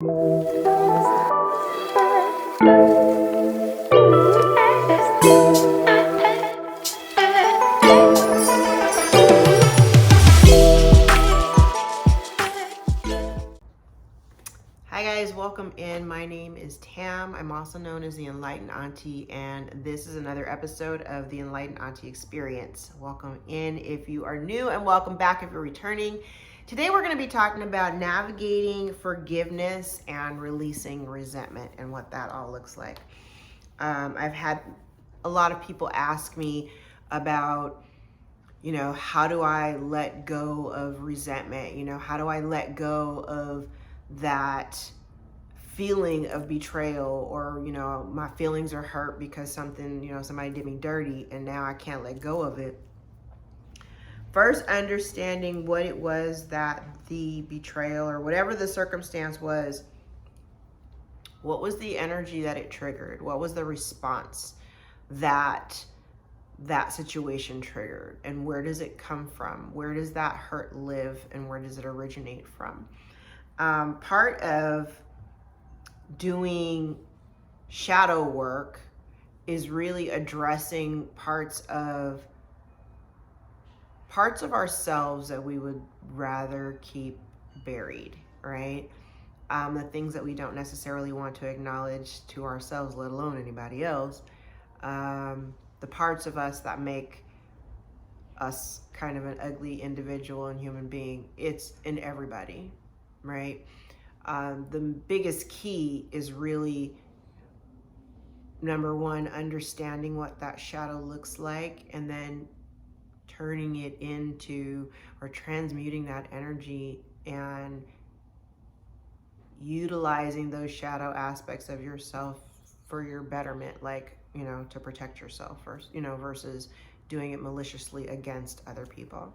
Hi guys, welcome in. My name is Tam. I'm also known as the Enlightened Auntie, and this is another episode of the Enlightened Auntie Experience. Welcome in if you are new, and welcome back if you're returning. Today we're going to be talking about navigating forgiveness and releasing resentment and what that all looks like. I've had a lot of people ask me about, how do I let go of resentment? How do I let go of that feeling of betrayal, or my feelings are hurt because somebody did me dirty and now I can't let go of it. First, understanding what it was that the betrayal or whatever the circumstance was, what was the energy that it triggered? What was the response that situation triggered, and where does it come from? Where does that hurt live, and where does it originate from? Part of doing shadow work is really addressing parts of ourselves that we would rather keep buried, right? The things that we don't necessarily want to acknowledge to ourselves, let alone anybody else. The parts of us that make us kind of an ugly individual and human being, it's in everybody, right? The biggest key is really, number one, understanding what that shadow looks like, and then turning it into, or transmuting that energy and utilizing those shadow aspects of yourself for your betterment, like, to protect yourself first, versus doing it maliciously against other people.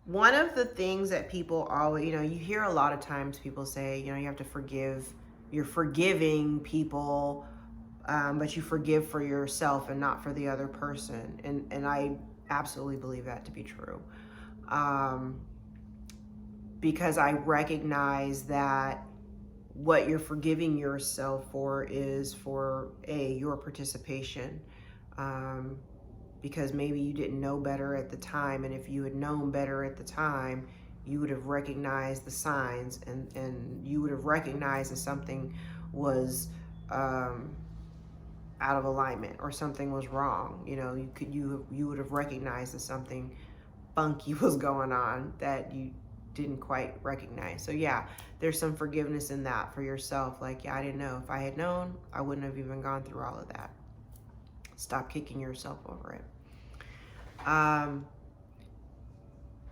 One of the things that people always, you hear a lot of times people say, you have to forgive, you're forgiving people, but you forgive for yourself and not for the other person. And I absolutely believe that to be true. Because I recognize that what you're forgiving yourself for is for your participation. Because maybe you didn't know better at the time, and if you had known better at the time, you would have recognized the signs, and you would have recognized that something was out of alignment, or something was wrong. You would have recognized that something funky was going on that you didn't quite recognize. So yeah, there's some forgiveness in that for yourself. Like, yeah, I didn't know. If I had known, I wouldn't have even gone through all of that. Stop kicking yourself over it. And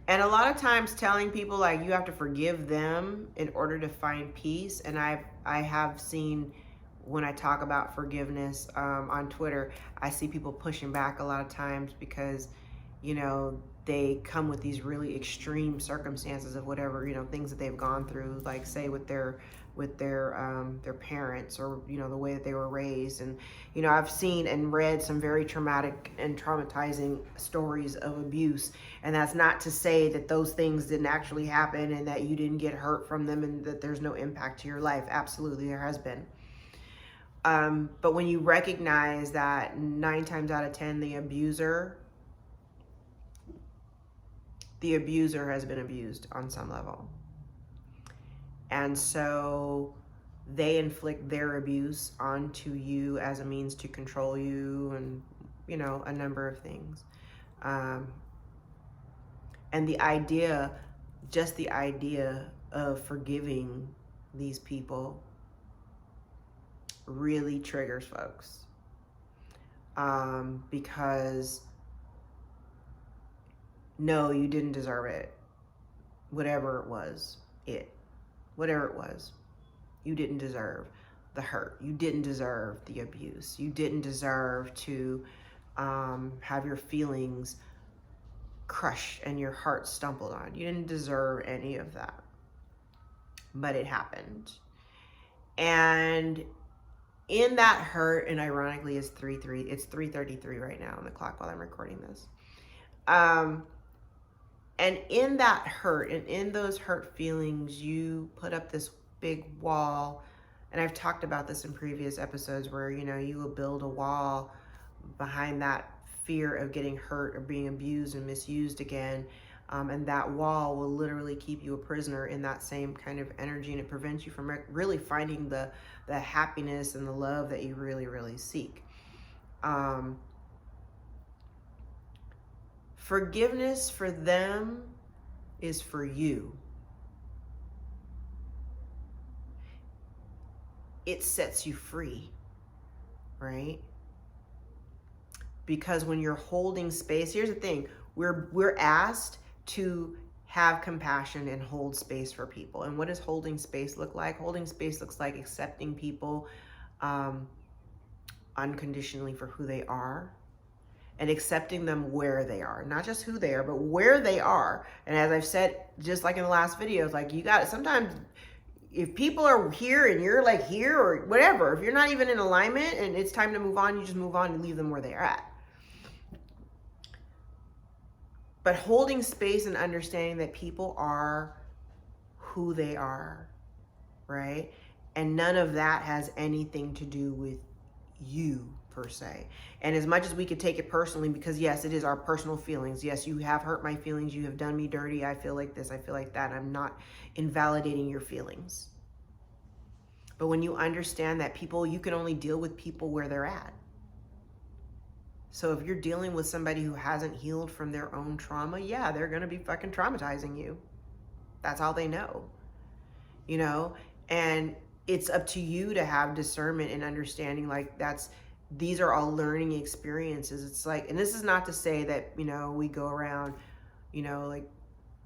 a lot of times telling people, like, you have to forgive them in order to find peace. And I have seen, when I talk about forgiveness on Twitter, I see people pushing back a lot of times because, they come with these really extreme circumstances of whatever, things that they've gone through, like say with their parents, or the way that they were raised. And I've seen and read some very traumatic and traumatizing stories of abuse, and that's not to say that those things didn't actually happen and that you didn't get hurt from them and that there's no impact to your life. Absolutely, there has been. But when you recognize that 9 times out of 10 the abuser has been abused on some level. And so they inflict their abuse onto you as a means to control you, and, a number of things. And the idea of forgiving these people really triggers folks. Because no, you didn't deserve it. Whatever it was, you didn't deserve the hurt. You didn't deserve the abuse. You didn't deserve to have your feelings crushed and your heart stumbled on. You didn't deserve any of that. But it happened. And in that hurt, and ironically it's 3:33 right now on the clock while I'm recording this. And in that hurt and in those hurt feelings, you put up this big wall. And I've talked about this in previous episodes where, you will build a wall behind that fear of getting hurt or being abused and misused again. And that wall will literally keep you a prisoner in that same kind of energy, and it prevents you from really finding the happiness and the love that you really, really seek. Forgiveness for them is for you. It sets you free, right? Because when you're holding space, here's the thing, we're asked to have compassion and hold space for people. And what does holding space look like? Holding space looks like accepting people unconditionally for who they are, and accepting them where they are, not just who they are, but where they are. And as I've said, just like in the last video, it's like, you got it. Sometimes if people are here and you're like here or whatever, if you're not even in alignment and it's time to move on, you just move on and leave them where they're at. But holding space and understanding that people are who they are, right? And none of that has anything to do with you per se. And as much as we could take it personally, because yes, it is our personal feelings. Yes, you have hurt my feelings. You have done me dirty. I feel like this. I feel like that. I'm not invalidating your feelings. But when you understand that people, you can only deal with people where they're at. So if you're dealing with somebody who hasn't healed from their own trauma, yeah, they're going to be fucking traumatizing you. That's all they know, and it's up to you to have discernment and understanding. Like, these are all learning experiences. It's like, and this is not to say that, we go around, like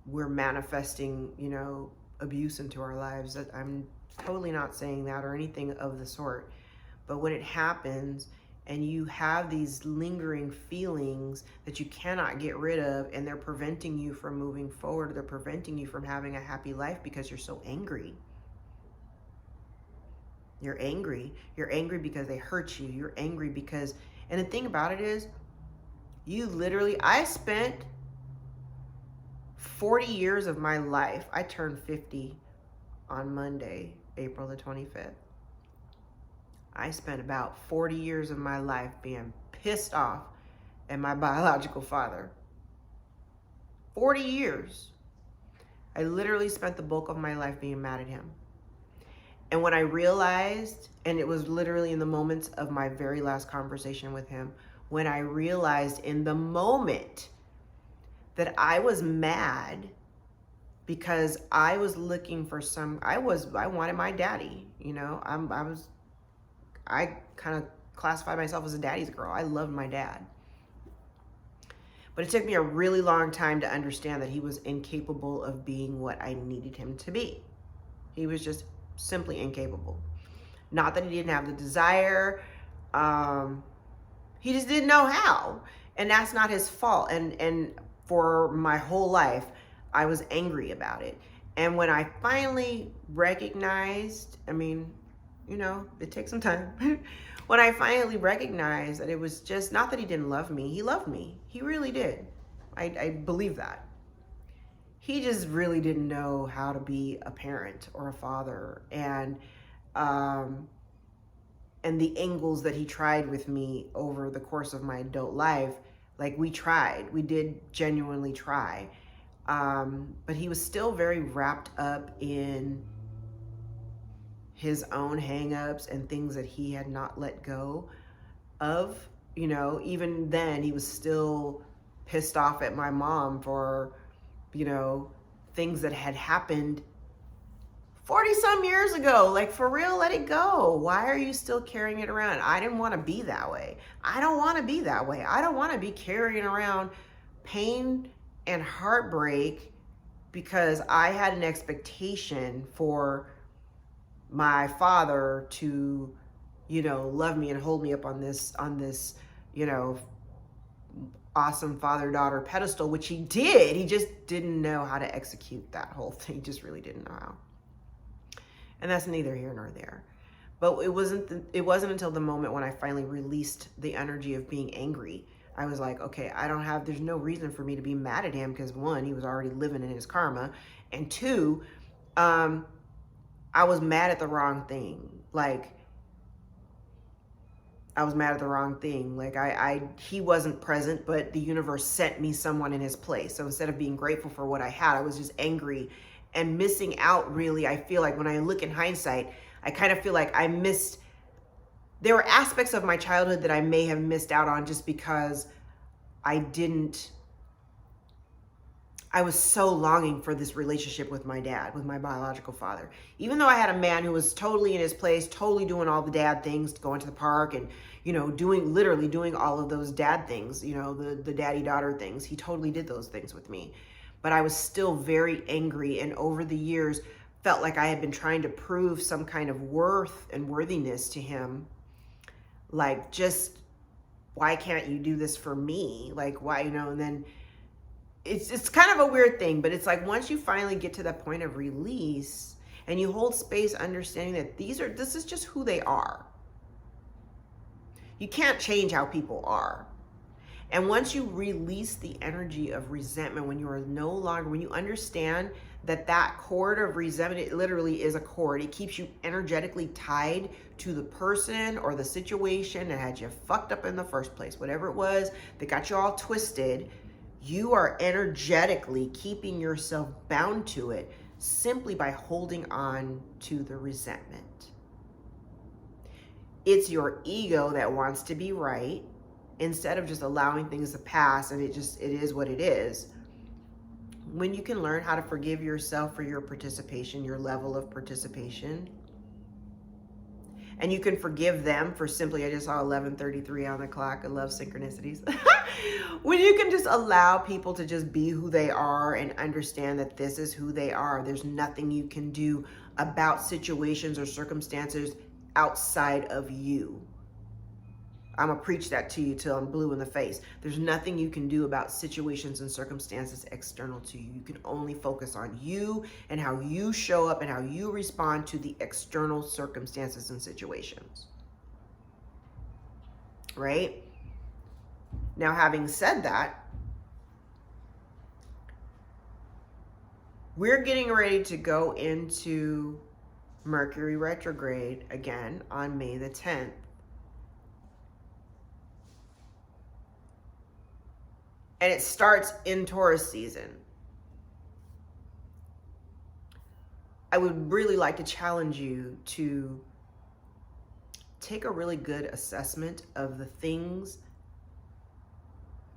we're manifesting, abuse into our lives. I'm totally not saying that or anything of the sort. But when it happens, and you have these lingering feelings that you cannot get rid of, and they're preventing you from moving forward, they're preventing you from having a happy life because you're so angry. You're angry. You're angry because they hurt you. You're angry because, and the thing about it is, I spent 40 years of my life, I turned 50 on Monday, April the 25th. I spent about 40 years of my life being pissed off at my biological father. 40 years. I literally spent the bulk of my life being mad at him. And when I realized, and it was literally in the moments of my very last conversation with him, when I realized in the moment that I was mad because I was looking for I wanted my daddy, I kind of classified myself as a daddy's girl. I loved my dad. But it took me a really long time to understand that he was incapable of being what I needed him to be. He was just simply incapable. Not that he didn't have the desire. He just didn't know how. And that's not his fault. And for my whole life, I was angry about it. And when I finally recognized, it takes some time. When I finally recognized that it was just not that he didn't love me. He loved me. He really did. I believe that. He just really didn't know how to be a parent or a father. And the angles that he tried with me over the course of my adult life, like we did genuinely try. But he was still very wrapped up in his own hangups and things that he had not let go of. Even then he was still pissed off at my mom for, things that had happened 40 some years ago. Like, for real, let it go. Why are you still carrying it around? I didn't want to be that way. I don't want to be that way. I don't want to be carrying around pain and heartbreak because I had an expectation for my father to, love me and hold me up on this, awesome father-daughter pedestal, which he did. He just didn't know how to execute that whole thing. He just really didn't know how. And that's neither here nor there. But it wasn't until the moment when I finally released the energy of being angry I was like, okay, there's no reason for me to be mad at him because one, he was already living in his karma. And two, I was mad at the wrong thing. Like, I was mad at the wrong thing. Like he wasn't present, but the universe sent me someone in his place. So instead of being grateful for what I had, I was just angry and missing out. Really, I feel like when I look in hindsight, I kind of feel like there were aspects of my childhood that I may have missed out on just because I was so longing for this relationship with my dad, with my biological father. Even though I had a man who was totally in his place, totally doing all the dad things, going to the park and, literally doing all of those dad things, the daddy-daughter things. He totally did those things with me. But I was still very angry, and over the years felt like I had been trying to prove some kind of worth and worthiness to him. Like, just, why can't you do this for me? Like, why, and then it's kind of a weird thing, but it's like once you finally get to that point of release and you hold space, understanding that this is just who they are. You can't change how people are. And once you release the energy of resentment, when you understand that cord of resentment, it literally is a cord. It keeps you energetically tied to the person or the situation that had you fucked up in the first place. Whatever it was that got you all twisted, you are energetically keeping yourself bound to it simply by holding on to the resentment. It's your ego that wants to be right instead of just allowing things to pass, and it is what it is. When you can learn how to forgive yourself for your participation, your level of participation, and you can forgive them for simply, I just saw 11:33 on the clock. I love synchronicities. When you can just allow people to just be who they are and understand that this is who they are, there's nothing you can do about situations or circumstances outside of you. I'm going to preach that to you till I'm blue in the face. There's nothing you can do about situations and circumstances external to you. You can only focus on you and how you show up and how you respond to the external circumstances and situations. Right? Now, having said that, we're getting ready to go into Mercury retrograde again on May the 10th. And it starts in Taurus season. I would really like to challenge you to take a really good assessment of the things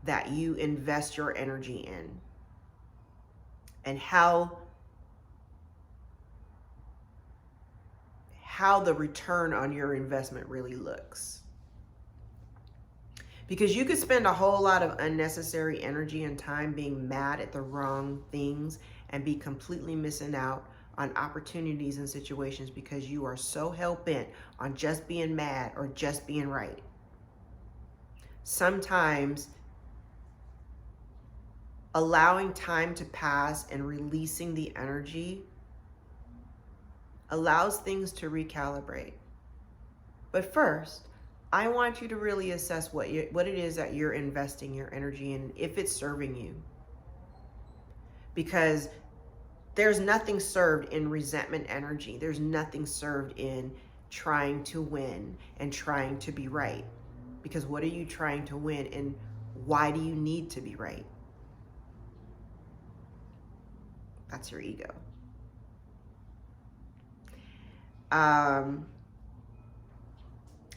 that you invest your energy in and how the return on your investment really looks. Because you could spend a whole lot of unnecessary energy and time being mad at the wrong things and be completely missing out on opportunities and situations because you are so hell-bent on just being mad or just being right. Sometimes allowing time to pass and releasing the energy allows things to recalibrate. But first, I want you to really assess what it is that you're investing your energy in, if it's serving you. Because there's nothing served in resentment energy. There's nothing served in trying to win and trying to be right. Because what are you trying to win, and why do you need to be right? That's your ego.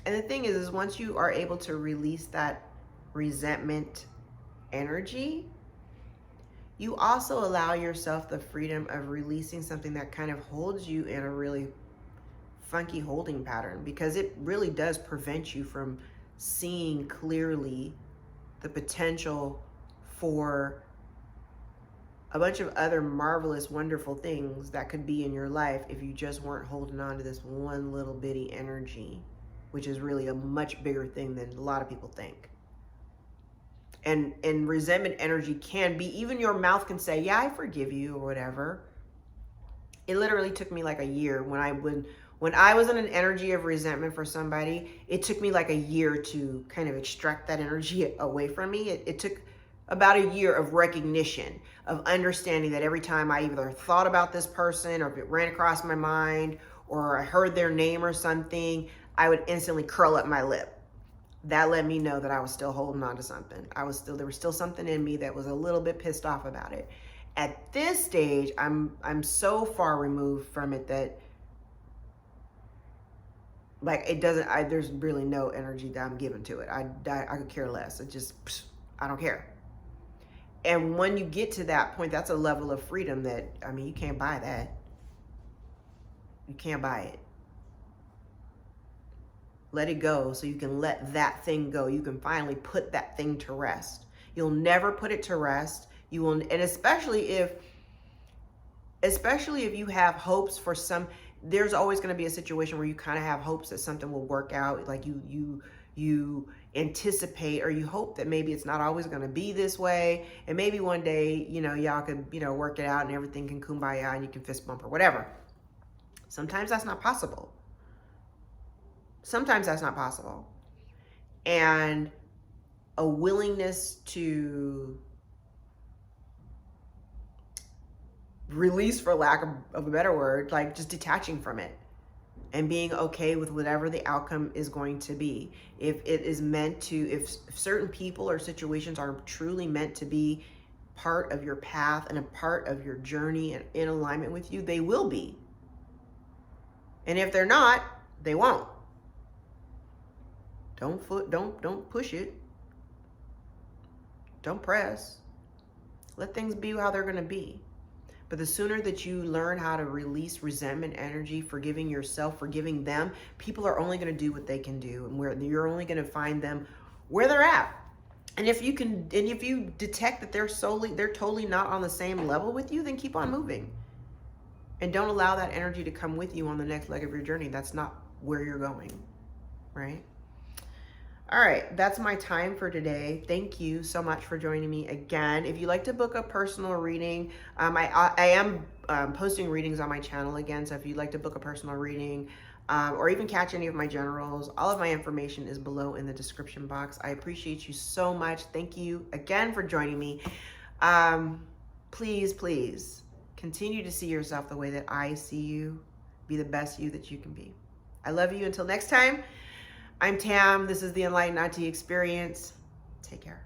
And the thing is once you are able to release that resentment energy, you also allow yourself the freedom of releasing something that kind of holds you in a really funky holding pattern, because it really does prevent you from seeing clearly the potential for a bunch of other marvelous, wonderful things that could be in your life if you just weren't holding on to this one little bitty energy, which is really a much bigger thing than a lot of people think. And resentment energy can be, even your mouth can say, yeah, I forgive you or whatever. It literally took me like a year when I was in an energy of resentment for somebody. It took me like a year to kind of extract that energy away from me. It took about a year of recognition, of understanding that every time I either thought about this person, or if it ran across my mind, or I heard their name or something, I would instantly curl up my lip. That let me know that I was still holding on to something. There was still something in me that was a little bit pissed off about it. At this stage, I'm so far removed from it that, like, it doesn't, there's really no energy that I'm giving to it. I could care less. It just, I don't care. And when you get to that point, that's a level of freedom that, I mean, you can't buy that. You can't buy it. Let it go so you can let that thing go. You can finally put that thing to rest. You'll never put it to rest. You will, and especially if you have hopes for some, there's always going to be a situation where you kind of have hopes that something will work out. Like you anticipate, or you hope that maybe it's not always going to be this way. And maybe one day, y'all could, work it out and everything can kumbaya and you can fist bump or whatever. Sometimes that's not possible. Sometimes that's not possible. And a willingness to release, for lack of a better word, like just detaching from it and being okay with whatever the outcome is going to be. If it is meant to, if certain people or situations are truly meant to be part of your path and a part of your journey and in alignment with you, they will be. And if they're not, they won't. Don't push it. Don't press. Let things be how they're going to be. But the sooner that you learn how to release resentment energy, forgiving yourself, forgiving them, people are only going to do what they can do, and where you're only going to find them where they're at. And if you detect that they're totally not on the same level with you, then keep on moving. And don't allow that energy to come with you on the next leg of your journey. That's not where you're going, right? All right, that's my time for today. Thank you so much for joining me again. If you'd like to book a personal reading, I am posting readings on my channel again. So if you'd like to book a personal reading, or even catch any of my generals, all of my information is below in the description box. I appreciate you so much. Thank you again for joining me. Please continue to see yourself the way that I see you. Be the best you that you can be. I love you. Until next time. I'm Tam. This is the Enlightened Auntie Experience. Take care.